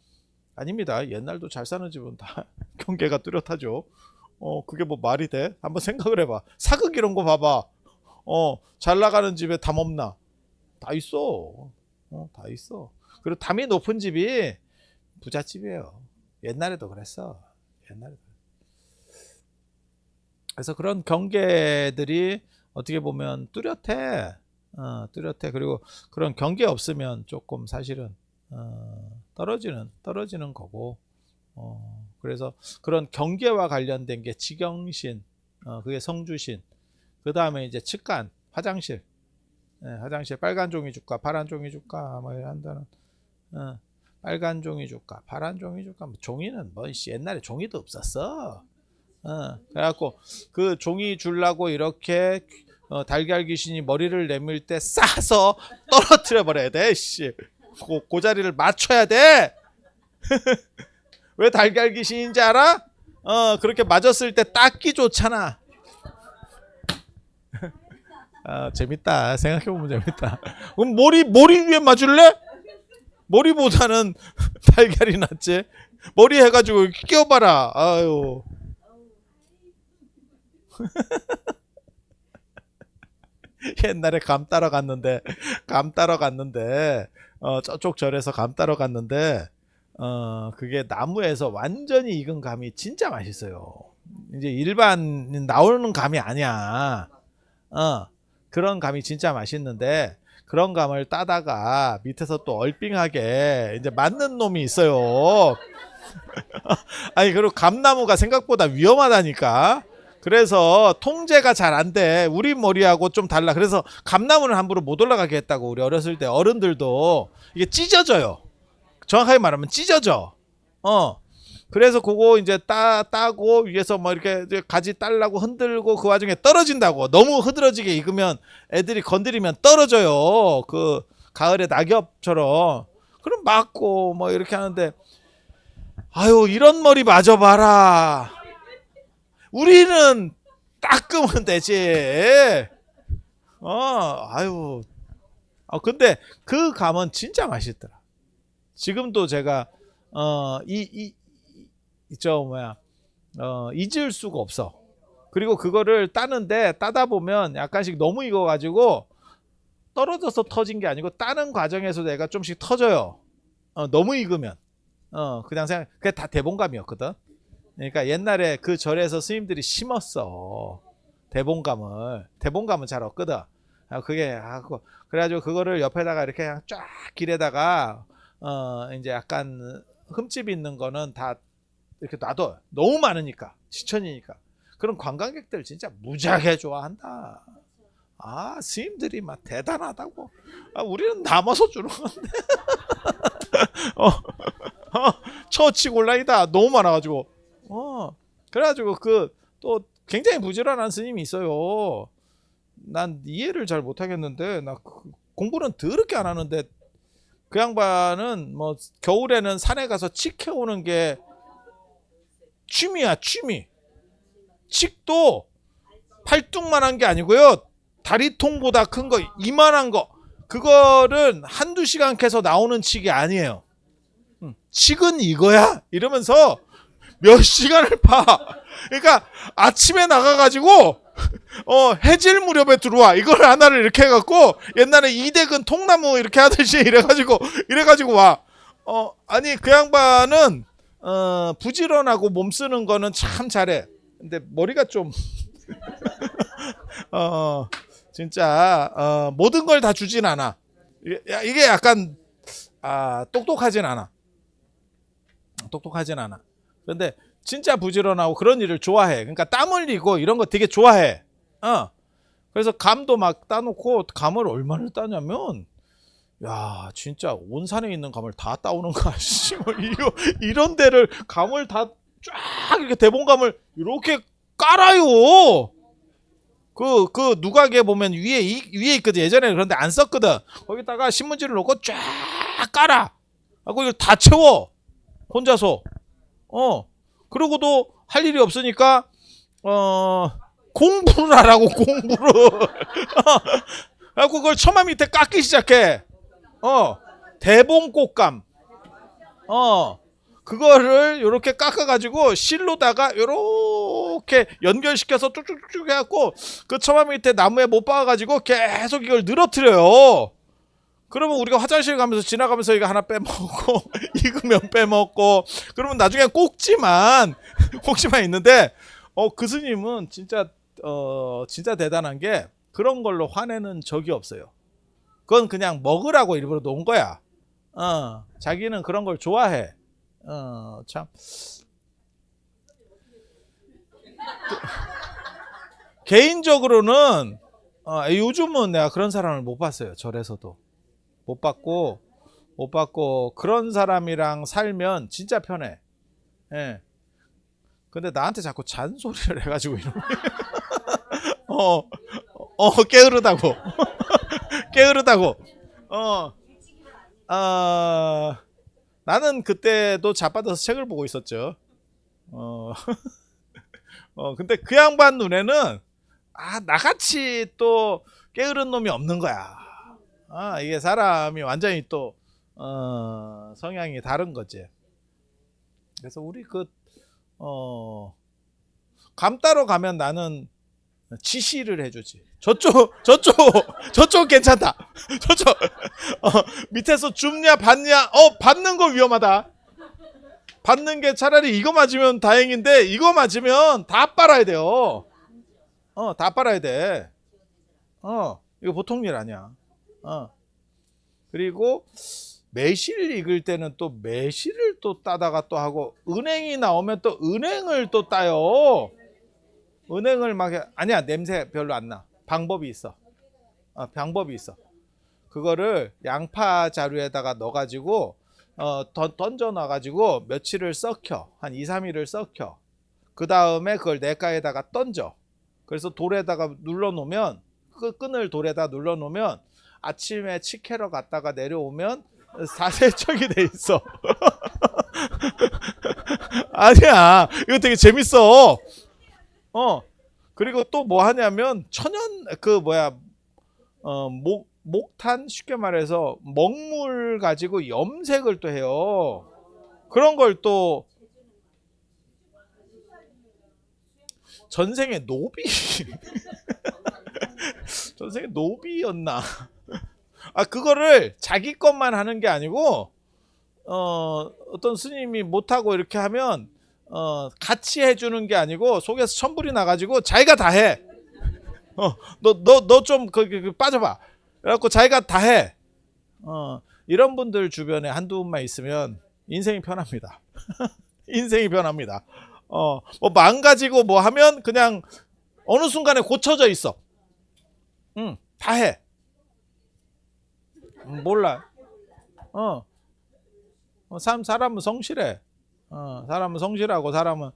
아닙니다. 옛날도 잘 사는 집은 다 경계가 뚜렷하죠. 그게 뭐 말이 돼? 한번 생각을 해봐. 사극 이런 거 봐봐. 잘 나가는 집에 담 없나? 다 있어. 다 있어. 그리고 담이 높은 집이 부잣집이에요. 옛날에도 그랬어. 옛날에도. 그래서 그런 경계들이 어떻게 보면 뚜렷해. 그리고 그런 경계 없으면 조금 사실은 떨어지는 거고. 그래서 그런 경계와 관련된 게 지경신, 그게 성주신. 그 다음에 이제 측간, 화장실. 화장실 빨간 종이 줄까, 파란 종이 줄까, 뭐 한다는. 빨간 종이 줄까, 파란 종이 줄까. 뭐 종이는 뭐 옛날에 종이도 없었어. 그래갖고 그 종이 줄라고 이렇게 달걀 귀신이 머리를 내밀 때 싸서 떨어뜨려 버려야 돼. 씨, 그 자리를 맞춰야 돼. 왜 달걀 귀신인지 알아? 그렇게 맞았을 때 닦기 좋잖아. 재밌다. 생각해보면 재밌다. 그럼 머리 위에 맞을래? 머리보다는 달걀이 낫지. 머리 해가지고 끼워봐라. 아유. 옛날에 감 따러 갔는데 저쪽 절에서 감 따러 갔는데 그게 나무에서 완전히 익은 감이 진짜 맛있어요. 이제 일반 나오는 감이 아니야. 그런 감이 진짜 맛있는데 그런 감을 따다가 밑에서 또 얼빙하게 이제 맞는 놈이 있어요. 아니 그리고 감나무가 생각보다 위험하다니까. 그래서 통제가 잘 안 돼. 우리 머리하고 좀 달라. 그래서 감나무는 함부로 못 올라가게 했다고. 우리 어렸을 때 어른들도 이게 찢어져요. 정확하게 말하면 찢어져. 그래서 그거 이제 따고 위에서 뭐 이렇게 가지 딸라고 흔들고 그 와중에 떨어진다고. 너무 흐드러지게 익으면 애들이 건드리면 떨어져요. 그 가을의 낙엽처럼. 그럼 맞고 뭐 이렇게 하는데 아유 이런 머리 맞아봐라. 우리는 닦으면 되지. 아유. 근데 그 감은 진짜 맛있더라. 지금도 제가 잊을 수가 없어. 그리고 그거를 따는데 따다 보면 약간씩 너무 익어가지고 떨어져서 터진 게 아니고 따는 과정에서 내가 좀씩 터져요. 너무 익으면. 그냥 그게 다 대봉감이었거든. 그러니까 옛날에 그 절에서 스님들이 심었어. 대봉감은 잘 없거든. 그래가지고 그거를 옆에다가 이렇게 그냥 쫙 길에다가 이제 약간 흠집 있는 거는 다 이렇게 놔둬. 너무 많으니까 지천이니까. 그런 관광객들 진짜 무지하게 좋아한다. 아, 스님들이 막 대단하다고. 아, 우리는 남아서 주는 건데. 어, 처치곤란이다. 너무 많아가지고. 그래가지고 그 또 굉장히 부지런한 스님이 있어요. 난 이해를 잘 못하겠는데, 나 공부는 더럽게 안 하는데, 그 양반은 뭐 겨울에는 산에 가서 칡 해오는 게 취미야, 취미. 칡도 팔뚝만한 게 아니고요. 다리통보다 큰 거, 이만한 거. 그거를 한두 시간 캐서 나오는 칡이 아니에요. 칡은 이거야? 이러면서 몇 시간을 봐. 그러니까 아침에 나가가지고 해질 무렵에 들어와. 이걸 하나를 이렇게 해갖고 옛날에 이대근 통나무 이렇게 하듯이 이래가지고 와. 아니 그 양반은 부지런하고 몸 쓰는 거는 참 잘해. 근데 머리가 좀 진짜 모든 걸 다 주진 않아. 이게 약간 똑똑하진 않아. 그런데 진짜 부지런하고 그런 일을 좋아해. 그러니까 땀 흘리고 이런 거 되게 좋아해. 그래서 감도 막 따놓고, 감을 얼마나 따냐면, 야, 진짜 온 산에 있는 감을 다 따오는 거 아시지? 뭐 이런 데를 감을 다 쫙 이렇게 대봉감을 이렇게 깔아요. 그 누각에 보면 위에 있거든. 예전에 그런데 안 썼거든. 거기다가 신문지를 놓고 쫙 깔아. 하고 이걸 다 채워. 혼자서. 그러고도 할 일이 없으니까 공부를 하라고, 공부를. 그래갖고 그걸 처마 밑에 깎기 시작해. 대봉꽃감. 그거를 요렇게 깎아가지고 실로다가 요렇게 연결시켜서 쭉쭉쭉 해갖고 그 처마 밑에 나무에 못 박아가지고 계속 이걸 늘어뜨려요. 그러면 우리가 화장실 가면서 지나가면서 이거 하나 빼먹고 익으면 빼먹고 그러면 나중에 꼭지만 있는데 그 스님은 진짜 진짜 대단한 게 그런 걸로 화내는 적이 없어요. 그건 그냥 먹으라고 일부러 놓은 거야. 자기는 그런 걸 좋아해. 참 개인적으로는 요즘은 내가 그런 사람을 못 봤어요. 절에서도 못 봤고 그런 사람이랑 살면 진짜 편해. 예. 근데 나한테 자꾸 잔소리를 해가지고 이러면 게으르다고 게으르다고. 나는 그때도 자빠져서 책을 보고 있었죠. 근데 그 양반 눈에는 나같이 또 게으른 놈이 없는 거야. 이게 사람이 완전히 또 성향이 다른 거지. 그래서 우리 감 따러 가면 나는 지시를 해주지. 저쪽 괜찮다. 저쪽 밑에서 줍냐 받냐. 받는 거 위험하다. 받는 게 차라리 이거 맞으면 다행인데 이거 맞으면 다 빨아야 돼요. 다 빨아야 돼. 이거 보통 일 아니야. 그리고 매실 익을 때는 또 매실을 또 따다가 또 하고, 은행이 나오면 또 은행을 또 따요. 은행을 아니야, 냄새 별로 안 나. 방법이 있어. 그거를 양파 자루에다가 넣어가지고 던져 놔가지고 며칠을 썩혀. 한 2, 3일을 썩혀. 그 다음에 그걸 냇가에다가 던져. 그래서 돌에다가 눌러놓으면, 끈을 돌에다 눌러놓으면 아침에 치캐러 갔다가 내려오면 사세척이 돼 있어. 아니야, 이거 되게 재밌어. 그리고 또 뭐 하냐면 목탄, 쉽게 말해서 먹물 가지고 염색을 또 해요. 그런 걸 또 전생에 노비였나? 그거를 자기 것만 하는 게 아니고 어떤 스님이 못하고 이렇게 하면 같이 해주는 게 아니고 속에서 천불이 나가지고 자기가 다 해. 너 좀 빠져봐. 그래갖고 자기가 다 해. 이런 분들 주변에 한두 분만 있으면 인생이 편합니다. 인생이 편합니다. 뭐 망가지고 뭐 하면 그냥 어느 순간에 고쳐져 있어. 다 해. 몰라. 사람은 성실해. 사람은 성실하고 사람은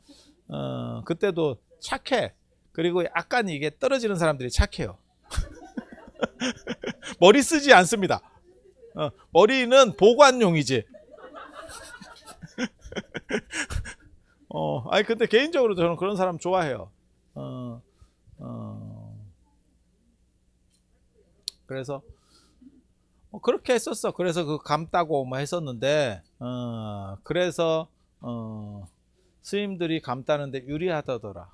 그때도 착해. 그리고 약간 이게 떨어지는 사람들이 착해요. 머리 쓰지 않습니다. 머리는 보관용이지. 아니 근데 개인적으로 저는 그런 사람 좋아해요. 그래서 그렇게 했었어. 그래서 그 감 따고 뭐 했었는데, 그래서 스님들이 감 따는데 유리하다더라.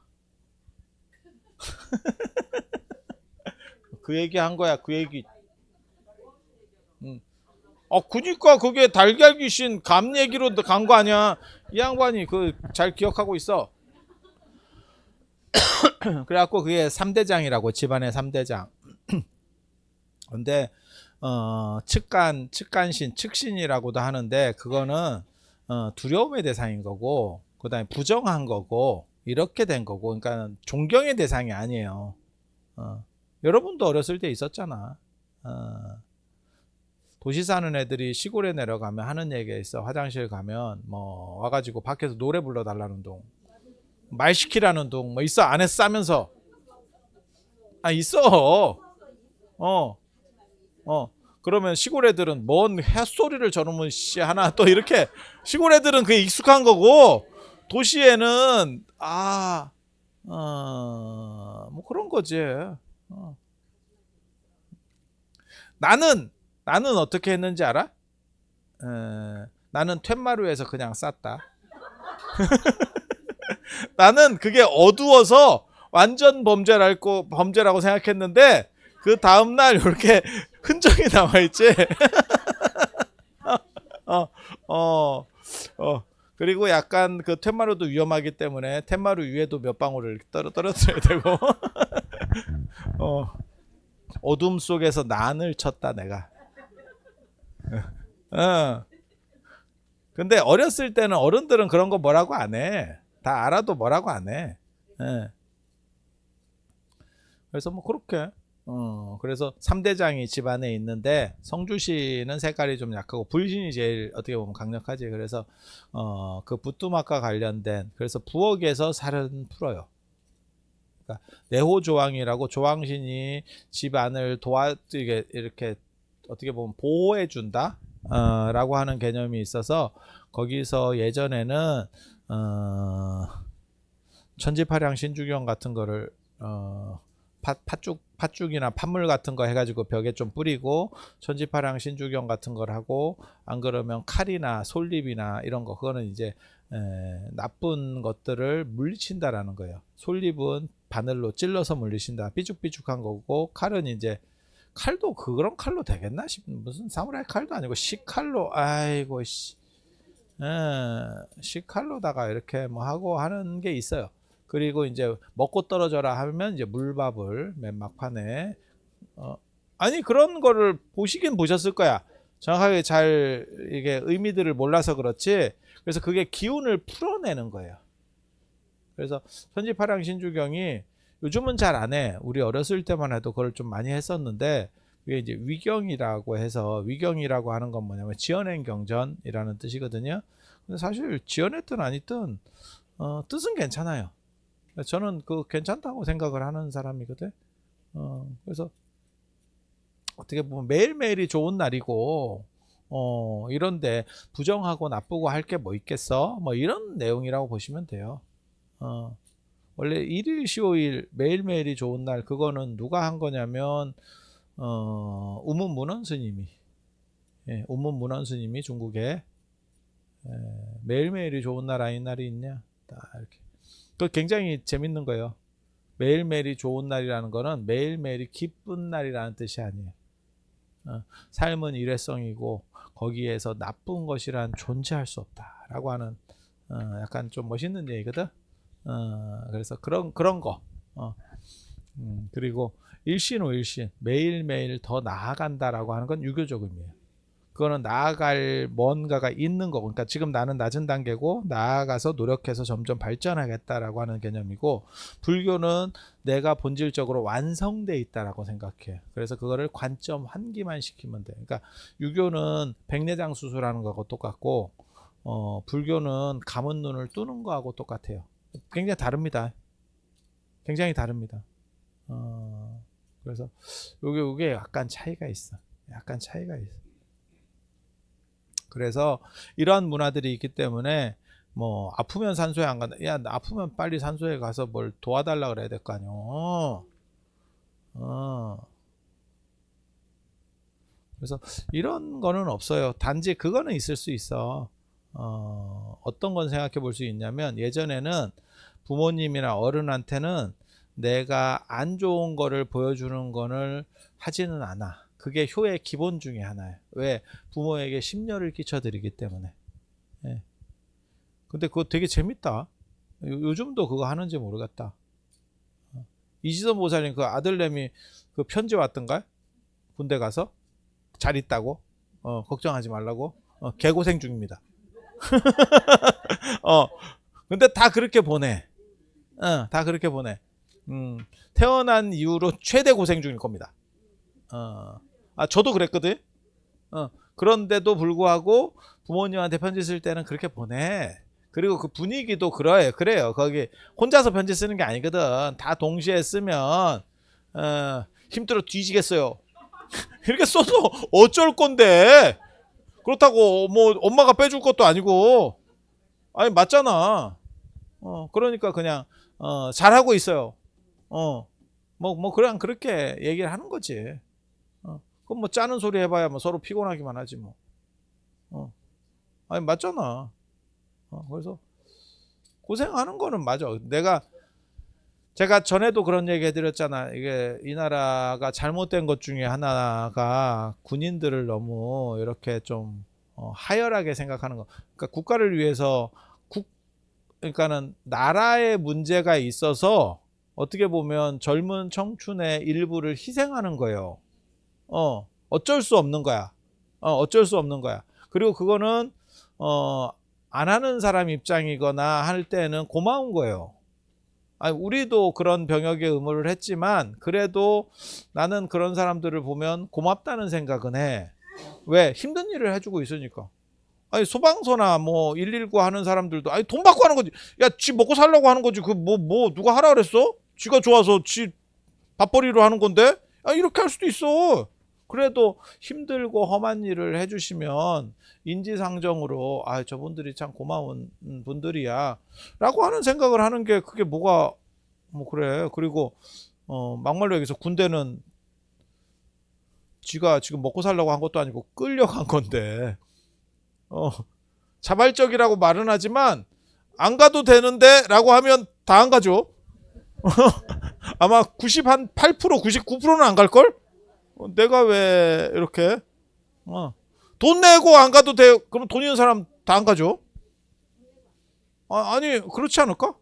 그 얘기 한 거야. 그 얘기. 그니까 그게 달걀 귀신 감 얘기로 간 거 아니야. 이 양반이 그 잘 기억하고 있어. 그래갖고 그게 3대장이라고, 집안의 3대장. 근데 측간신, 측신이라고도 하는데 그거는 두려움의 대상인 거고, 그다음에 부정한 거고, 이렇게 된 거고, 그러니까 존경의 대상이 아니에요. 여러분도 어렸을 때 있었잖아. 도시 사는 애들이 시골에 내려가면 하는 얘기가 있어. 화장실 가면 뭐 와가지고 밖에서 노래 불러달라는 둥, 말 시키라는 둥, 뭐 있어. 안에 싸면서. 있어. 그러면 시골 애들은 뭔 햇소리를 저놈의 씨 하나 또 이렇게, 시골 애들은 그게 익숙한 거고, 도시에는 뭐 그런 거지. 나는 어떻게 했는지 알아? 나는 툇마루에서 그냥 쌌다. 나는 그게 어두워서 완전 범죄라고 생각했는데, 그 다음날 이렇게 흔적이 남아있지. 그리고 약간 그 툇마루도 위험하기 때문에 툇마루 위에도 몇 방울을 떨어뜨려야 되고. 어둠 속에서 난을 쳤다 내가. 근데 어렸을 때는 어른들은 그런 거 뭐라고 안 해. 다 알아도 뭐라고 안 해. 그래서 뭐 그렇게. 그래서 3대장이 집안에 있는데, 성주시는 색깔이 좀 약하고 불신이 제일 어떻게 보면 강력하지. 그래서 그 부뚜막과 관련된, 그래서 부엌에서 살은 풀어요. 그러니까 내호조왕이라고, 조왕신이 집안을 이렇게 어떻게 보면 보호해 준다 라고 하는 개념이 있어서, 거기서 예전에는 천지파량 신주경 같은 거를 팥죽이나 팥물 같은 거 해가지고 벽에 좀 뿌리고, 천지파량 신주경 같은 걸 하고, 안 그러면 칼이나 솔잎이나 이런 거, 그거는 이제 나쁜 것들을 물리친다라는 거예요. 솔잎은 바늘로 찔러서 물리친다, 삐죽삐죽한 거고, 칼은 이제, 칼도 그런 칼로 되겠나 싶은, 무슨 사무라이 칼도 아니고 식칼로, 아이고 씨, 식칼로다가 이렇게 뭐 하고 하는 게 있어요. 그리고 이제 먹고 떨어져라 하면 이제 물밥을 맨 막판에, 아니 그런 거를 보시긴 보셨을 거야. 정확하게 잘 이게 의미들을 몰라서 그렇지. 그래서 그게 기운을 풀어내는 거예요. 그래서 천지파량 신주경이 요즘은 잘 안 해. 우리 어렸을 때만 해도 그걸 좀 많이 했었는데, 그게 이제 위경이라고 해서, 위경이라고 하는 건 뭐냐면 지어낸 경전이라는 뜻이거든요. 근데 사실 지어냈든 아니든 뜻은 괜찮아요. 저는 그 괜찮다고 생각을 하는 사람이거든. 그래서 어떻게 보면 매일매일이 좋은 날이고, 이런데 부정하고 나쁘고 할 게 뭐 있겠어? 뭐 이런 내용이라고 보시면 돼요. 원래 1일 15일 매일매일이 좋은 날, 그거는 누가 한 거냐면 우문문원 스님이, 우문문원 스님이 중국에, 매일매일이 좋은 날 아닌 날이 있냐, 딱 이렇게. 그 굉장히 재밌는 거예요. 매일매일이 좋은 날이라는 거는 매일매일이 기쁜 날이라는 뜻이 아니에요. 삶은 일회성이고 거기에서 나쁜 것이란 존재할 수 없다라고 하는 약간 좀 멋있는 얘기거든. 그래서 그런 거. 그리고 일신오일신, 매일매일 더 나아간다라고 하는 건 유교적 의미예요. 그거는 나아갈 뭔가가 있는 거고, 그러니까 지금 나는 낮은 단계고 나아가서 노력해서 점점 발전하겠다라고 하는 개념이고, 불교는 내가 본질적으로 완성돼 있다라고 생각해. 그래서 그거를 관점 환기만 시키면 돼. 그러니까 유교는 백내장 수술하는 거하고 똑같고, 불교는 감은 눈을 뜨는 거하고 똑같아요. 굉장히 다릅니다. 굉장히 다릅니다. 그래서 요게 약간 차이가 있어. 약간 차이가 있어. 그래서 이러한 문화들이 있기 때문에 뭐 아프면 산소에 안 간다. 야, 아프면 빨리 산소에 가서 뭘 도와달라 그래야 될 거 아니오. 그래서 이런 거는 없어요. 단지 그거는 있을 수 있어. 어떤 건 생각해 볼 수 있냐면, 예전에는 부모님이나 어른한테는 내가 안 좋은 거를 보여주는 거를 하지는 않아. 그게 효의 기본 중에 하나예요. 왜? 부모에게 심려를 끼쳐드리기 때문에. 예. 근데 그거 되게 재밌다. 요즘도 그거 하는지 모르겠다. 이지선 보살님 그 아들내미 그 편지 왔던가? 군대 가서 잘 있다고. 걱정하지 말라고. 개고생 중입니다. 근데 다 그렇게 보내. 다 그렇게 보내. 태어난 이후로 최대 고생 중일 겁니다. 저도 그랬거든. 그런데도 불구하고 부모님한테 편지 쓸 때는 그렇게 보내. 그리고 그 분위기도 그래요. 거기 혼자서 편지 쓰는 게 아니거든. 다 동시에 쓰면 힘들어 뒤지겠어요. 이렇게 써서 어쩔 건데. 그렇다고 뭐 엄마가 빼줄 것도 아니고. 아니 맞잖아. 그러니까 그냥 잘하고 있어요. 그냥 그렇게 얘기를 하는 거지. 그럼 뭐 짜는 소리 해봐야 뭐 서로 피곤하기만 하지 뭐. 아니 맞잖아. 그래서 고생하는 거는 맞아. 제가 전에도 그런 얘기 해드렸잖아. 이게 이 나라가 잘못된 것 중에 하나가 군인들을 너무 이렇게 좀 하열하게 생각하는 거. 그러니까 국가를 위해서 그러니까는 나라의 문제가 있어서 어떻게 보면 젊은 청춘의 일부를 희생하는 거예요. 어쩔 수 없는 거야. 어쩔 수 없는 거야. 그리고 그거는 안 하는 사람 입장이거나 할 때는 고마운 거예요. 아니, 우리도 그런 병역에 의무를 했지만 그래도 나는 그런 사람들을 보면 고맙다는 생각은 해. 왜? 힘든 일을 해주고 있으니까. 아니 소방서나 뭐 119 하는 사람들도 아니 돈 받고 하는 거지. 야, 지 먹고 살려고 하는 거지. 그 누가 하라 그랬어? 지가 좋아서 지 밥벌이로 하는 건데. 이렇게 할 수도 있어. 그래도 힘들고 험한 일을 해주시면 인지상정으로 저분들이 참 고마운 분들이야 라고 하는 생각을 하는 게 그게 뭐가 뭐 그래. 그리고 막말로 얘기해서 군대는 지가 지금 먹고 살려고 한 것도 아니고 끌려간 건데 자발적이라고 말은 하지만 안 가도 되는데 라고 하면 다 안 가죠. 아마 98% 99%는 안 갈걸? 내가 왜 이렇게 돈 내고 안 가도 돼. 그럼 돈 있는 사람 다 안 가죠. 아니 그렇지 않을까?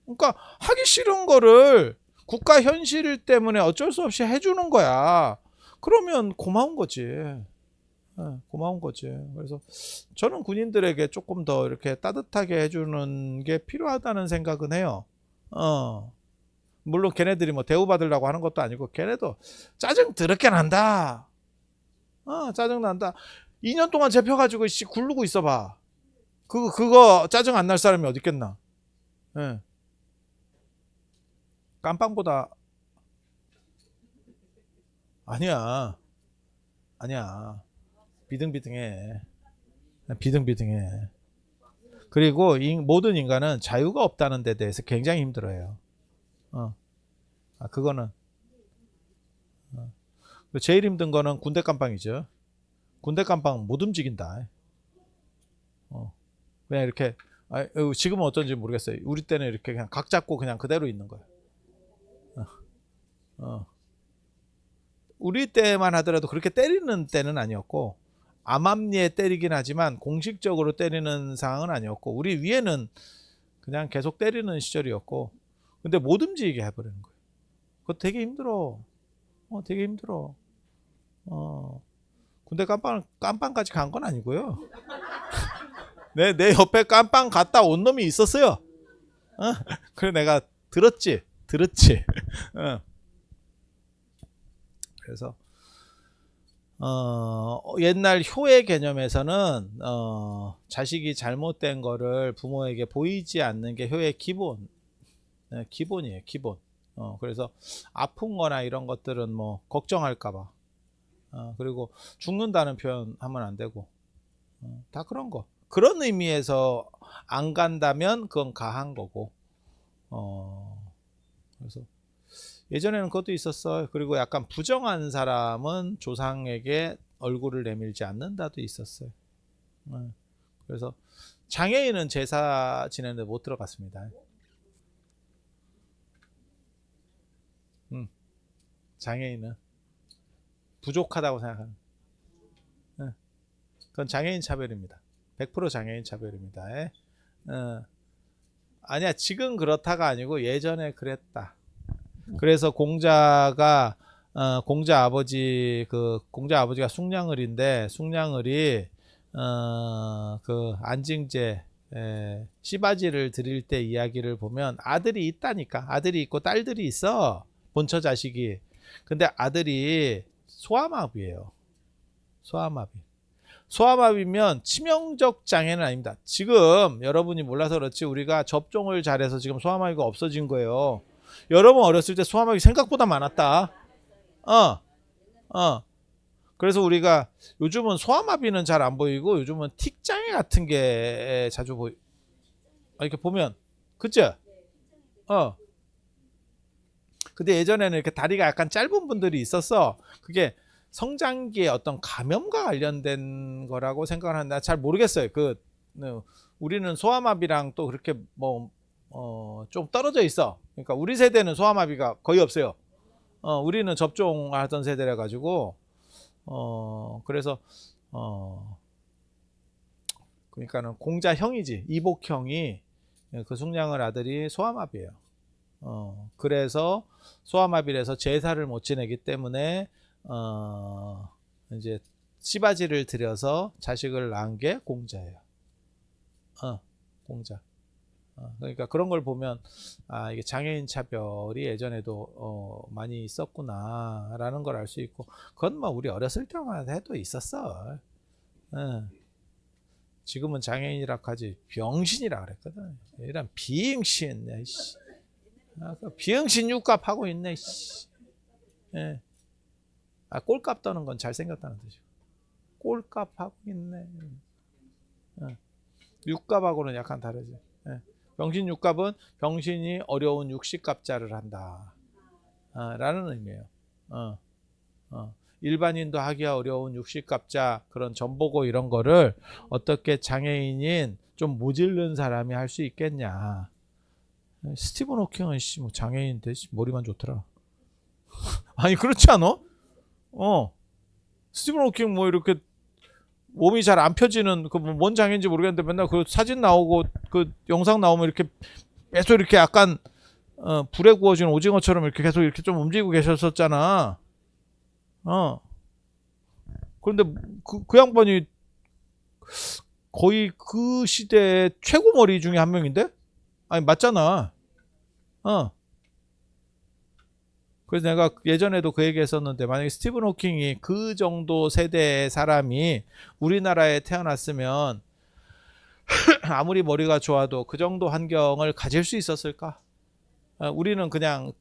그러니까 하기 싫은 거를 국가 현실 때문에 어쩔 수 없이 해주는 거야. 그러면 고마운 거지. 고마운 거지. 그래서 저는 군인들에게 조금 더 이렇게 따뜻하게 해주는 게 필요하다는 생각은 해요. 물론 걔네들이 뭐 대우받으려고 하는 것도 아니고 걔네도 짜증 더럽게 난다. 짜증 난다. 2년 동안 잡혀가지고 굴르고 있어봐. 그거 짜증 안 날 사람이 어디 있겠나? 예. 깜빵보다 아니야. 비등비등해. 비등비등해. 그리고 모든 인간은 자유가 없다는 데 대해서 굉장히 힘들어해요. 그거는 제일 힘든 거는 군대 깜빵이죠. 군대 깜빵은 못 움직인다. 그냥 이렇게 지금은 어떤지 모르겠어요. 우리 때는 이렇게 그냥 각 잡고 그냥 그대로 있는 거예요. 우리 때만 하더라도 그렇게 때리는 때는 아니었고 암암리에 때리긴 하지만 공식적으로 때리는 상황은 아니었고 우리 위에는 그냥 계속 때리는 시절이었고 근데 못 움직이게 해버리는 거예요. 그거 되게 힘들어. 되게 힘들어. 군대 깜빵까지 간 건 아니고요. 내 옆에 깜빵 갔다 온 놈이 있었어요. 그래 내가 들었지. 그래서 옛날 효의 개념에서는 자식이 잘못된 거를 부모에게 보이지 않는 게 효의 기본이에요. 기본. 그래서 아픈 거나 이런 것들은 뭐 걱정할까 봐. 그리고 죽는다는 표현 하면 안 되고. 다 그런 거. 그런 의미에서 안 간다면 그건 가한 거고. 그래서 예전에는 그것도 있었어요. 그리고 약간 부정한 사람은 조상에게 얼굴을 내밀지 않는다도 있었어요. 그래서 장애인은 제사 지내는데 못 들어갔습니다. 장애인은 부족하다고 생각하는. 그건 장애인 차별입니다. 100% 장애인 차별입니다. 아니야, 지금 그렇다가 아니고 예전에 그랬다. 그래서 공자 아버지가 숙량을인데 숙량을이 그 안징제 씨바지를 드릴 때 이야기를 보면 아들이 있다니까. 아들이 있고 딸들이 있어. 본처 자식이. 근데 아들이 소아마비예요. 소아마비면 치명적 장애는 아닙니다. 지금 여러분이 몰라서 그렇지 우리가 접종을 잘해서 지금 소아마비가 없어진 거예요. 여러분 어렸을 때 소아마비 생각보다 많았다. 그래서 우리가 요즘은 소아마비는 잘 안 보이고 요즘은 틱장애 같은 게 자주 이렇게 보면 그죠? 근데 예전에는 이렇게 다리가 약간 짧은 분들이 있었어. 그게 성장기의 어떤 감염과 관련된 거라고 생각을 하는데 잘 모르겠어요. 우리는 소아마비랑 또 그렇게 좀 떨어져 있어. 그러니까 우리 세대는 소아마비가 거의 없어요. 우리는 접종하던 세대라 가지고 그래서 그러니까는 공자형이지. 이복형이 그 숙량을 아들이 소아마비예요. 그래서 소아마비라서 제사를 못 지내기 때문에 이제 씨바지를 들여서 자식을 낳은 게 공자예요. 공자. 그러니까 그런 걸 보면 이게 장애인 차별이 예전에도 많이 있었구나라는 걸 알 수 있고 그건 뭐 우리 어렸을 때만 해도 있었어. 지금은 장애인이라 하지 병신이라 그랬거든. 이런 비응신. 비응신 육갑 하고 있네. 꼴값 떠는 건 잘생겼다는 뜻이고 꼴값 하고 있네. 육갑하고는 약간 다르지. 병신 육갑은 병신이 어려운 육식갑자를 한다 라는 의미예요. 일반인도 하기가 어려운 육식갑자 그런 전보고 이런 거를 어떻게 장애인인 좀 모질른 사람이 할 수 있겠냐. 스티븐 호킹은 뭐 장애인인데 머리만 좋더라. 아니 그렇지 않아? 스티븐 호킹 뭐 이렇게 몸이 잘 안 펴지는 그 뭔 장애인지 모르겠는데 맨날 그 사진 나오고 그 영상 나오면 이렇게 계속 이렇게 약간 불에 구워진 오징어처럼 이렇게 계속 이렇게 좀 움직이고 계셨었잖아. 그런데 그 양반이 거의 그 시대의 최고 머리 중에 한 명인데? 아니 맞잖아. 그래서 내가 예전에도 그 얘기 했었는데 만약에 스티븐 호킹이 그 정도 세대의 사람이 우리나라에 태어났으면 아무리 머리가 좋아도 그 정도 환경을 가질 수 있었을까? 우리는 그냥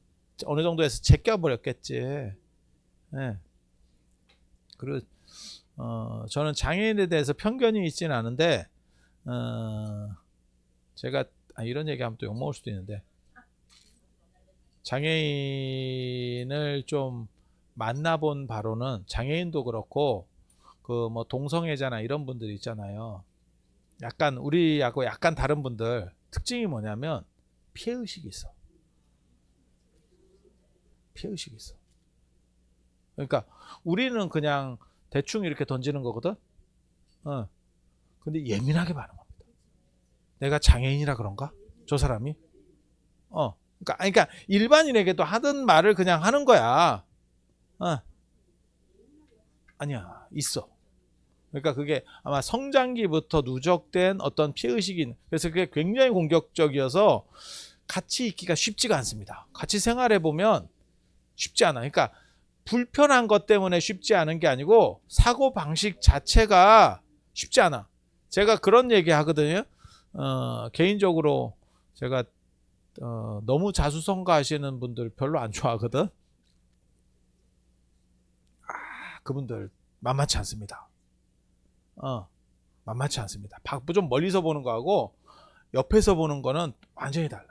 어느 정도에서 제껴버렸겠지. 그리고 저는 장애인에 대해서 편견이 있지는 않은데 제가 이런 얘기하면 또 욕먹을 수도 있는데 장애인을 좀 만나본 바로는 장애인도 그렇고 그 뭐 동성애자나 이런 분들 있잖아요. 약간 우리하고 약간 다른 분들 특징이 뭐냐면 피해의식이 있어. 피해의식이 있어. 그러니까 우리는 그냥 대충 이렇게 던지는 거거든. 근데 예민하게 반응합니다. 내가 장애인이라 그런가? 저 사람이? 그러니까 일반인에게도 하던 말을 그냥 하는 거야. 아니야, 있어. 그러니까 그게 아마 성장기부터 누적된 어떤 피의식이, 그래서 그게 굉장히 공격적이어서 같이 있기가 쉽지가 않습니다. 같이 생활해 보면 쉽지 않아. 그러니까 불편한 것 때문에 쉽지 않은 게 아니고 사고 방식 자체가 쉽지 않아. 제가 그런 얘기 하거든요. 개인적으로 제가 너무 자수성가하시는 분들 별로 안 좋아하거든. 그분들 만만치 않습니다. 만만치 않습니다. 좀 멀리서 보는 거하고 옆에서 보는 거는 완전히 달라요.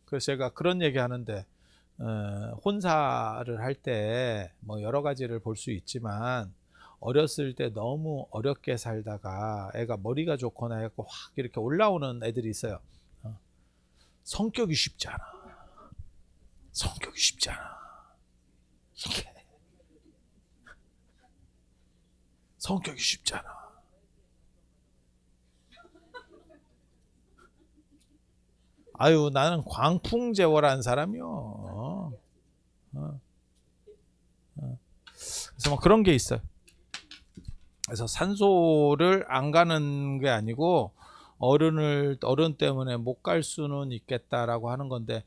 그래서 제가 그런 얘기 하는데, 혼사를 할 때 뭐 여러 가지를 볼 수 있지만 어렸을 때 너무 어렵게 살다가 애가 머리가 좋거나 해갖고 확 이렇게 올라오는 애들이 있어요. 성격이 쉽지 않아. 성격이 쉽지 않아. 이게 성격이 쉽지 않아. 아유, 나는 광풍제월한 사람이요. 그래서 뭐 그런 게 있어요. 그래서 산소를 안 가는 게 아니고 어른 때문에 못 갈 수는 있겠다라고 하는 건데,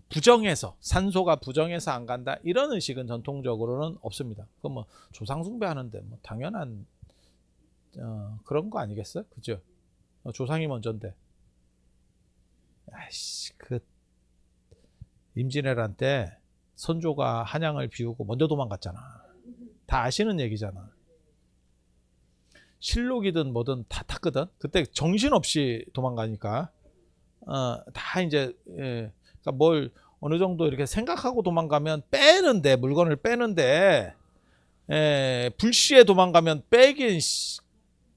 부정해서, 산소가 부정해서 안 간다 이런 의식은 전통적으로는 없습니다. 그건 뭐 조상 숭배하는데 뭐 당연한 그런 거 아니겠어요? 그죠? 조상이 먼저인데. 아이씨, 그 임진왜란 때 선조가 한양을 비우고 먼저 도망갔잖아. 다 아시는 얘기잖아. 실록이든 뭐든 다 탔거든. 그때 정신없이 도망가니까 다 이제, 그러니까 뭘 어느 정도 이렇게 생각하고 도망가면 빼는데, 물건을 빼는데, 불시에 도망가면 빼긴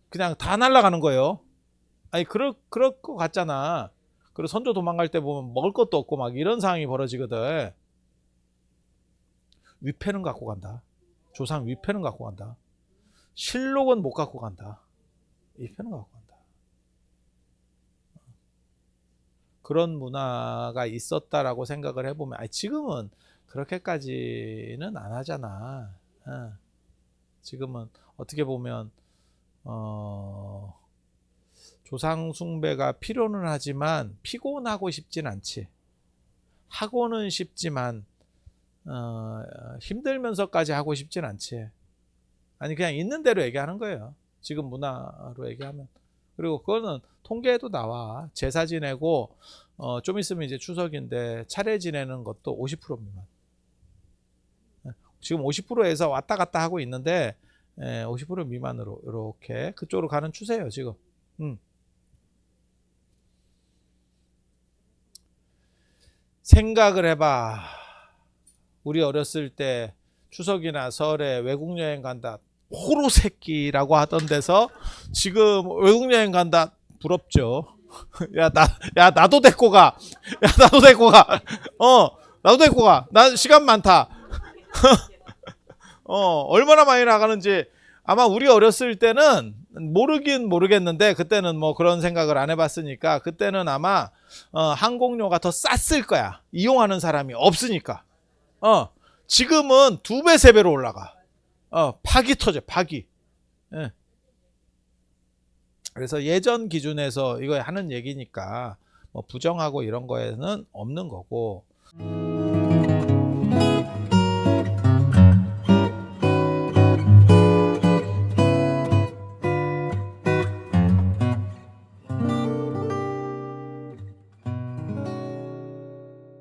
그냥 다 날아가는 거예요. 아니 그럴 것 같잖아. 그리고 선조 도망갈 때 보면 먹을 것도 없고 막 이런 상황이 벌어지거든. 위패는 갖고 간다. 조상 위패는 갖고 간다. 실록은 못 갖고 간다. 위패는 갖고 간다. 그런 문화가 있었다라고 생각을 해보면, 지금은 그렇게까지는 안 하잖아. 지금은 어떻게 보면 조상 숭배가 필요는 하지만 피곤하고 싶진 않지. 하고는 싶지만 힘들면서까지 하고 싶진 않지. 아니 그냥 있는 대로 얘기하는 거예요. 지금 문화로 얘기하면. 그리고 그거는 통계에도 나와. 제사 지내고 좀 있으면 이제 추석인데 차례 지내는 것도 50% 미만. 지금 50%에서 왔다 갔다 하고 있는데 50% 미만으로 이렇게 그쪽으로 가는 추세예요 지금. 생각을 해봐. 우리 어렸을 때 추석이나 설에 외국 여행 간다. 호로 새끼라고 하던 데서 지금 외국 여행 간다. 부럽죠. 나도 데리고 가. 나도 데리고 가. 나도 데리고 가. 나 시간 많다. 얼마나 많이 나가는지. 아마 우리 어렸을 때는 모르긴 모르겠는데, 그때는 뭐 그런 생각을 안 해봤으니까, 그때는 아마 항공료가 더 쌌을 거야. 이용하는 사람이 없으니까. 지금은 2배, 3배로 올라가. 파기 터져, 파기. 예. 그래서 예전 기준에서 이거 하는 얘기니까 뭐 부정하고 이런 거에는 없는 거고.